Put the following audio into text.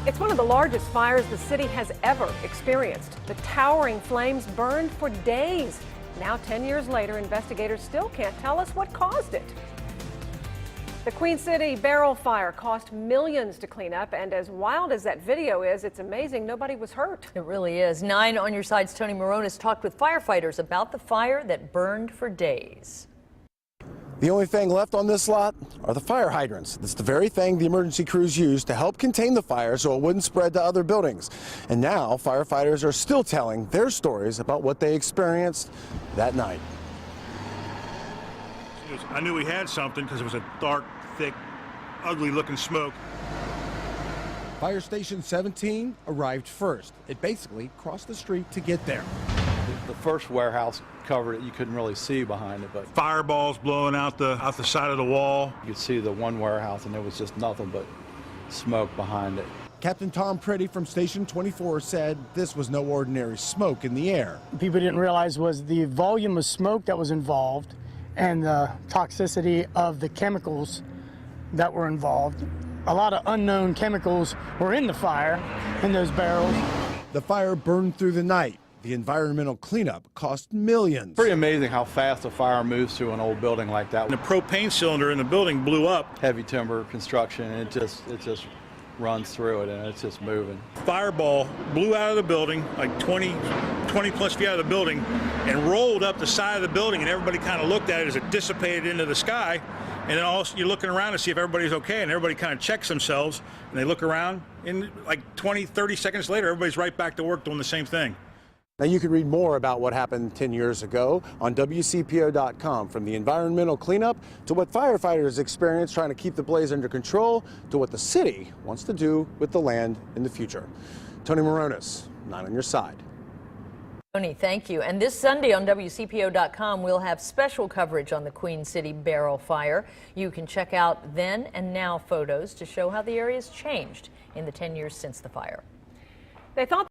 It's one of the largest fires the city has ever experienced. The towering flames burned for days. Now, 10 years later, investigators still can't tell us what caused it. The Queen City barrel fire cost millions to clean up, and as wild as that video is, it's amazing nobody was hurt. It really is. 9 on Your Side's Tony Moronis talked with firefighters about the fire that burned for days. The only thing left on this lot are the fire hydrants. It's the very thing the emergency crews used to help contain the fire so it wouldn't spread to other buildings. And now firefighters are still telling their stories about what they experienced that night. I knew we had something because it was a dark, thick, ugly-looking smoke. Fire Station 17 arrived first. It basically crossed the street to get there. The first warehouse covered it. You couldn't really see behind it, but Fireballs blowing out the side of the wall. you could see the one warehouse, and there was just nothing but smoke behind it. Captain Tom Pretty from Station 24 said this was no ordinary smoke in the air. People didn't realize was the volume of smoke that was involved and the toxicity of the chemicals that were involved. A lot of unknown chemicals were in the fire in those barrels. The fire burned through the night. The environmental cleanup cost millions. Pretty amazing how fast a fire moves through an old building like that. And the propane cylinder in the building blew up. Heavy timber construction, and it just runs through it, and it's just moving. Fireball blew out of the building, like 20 plus feet out of the building, and rolled up the side of the building, and everybody kind of looked at it as it dissipated into the sky. And then also you're looking around to see if everybody's okay, and everybody kind of checks themselves, and they look around, and like 20, 30 seconds later, everybody's right back to work doing the same thing. Now you can read more about what happened 10 years ago on WCPO.com, from the environmental cleanup to what firefighters experienced trying to keep the blaze under control to what the city wants to do with the land in the future. Tony Moronis, 9 on Your Side. Tony, thank you. And this Sunday on WCPO.com, we'll have special coverage on the Queen City barrel fire. You can check out then and now photos to show how the area's changed in the 10 years since the fire. They thought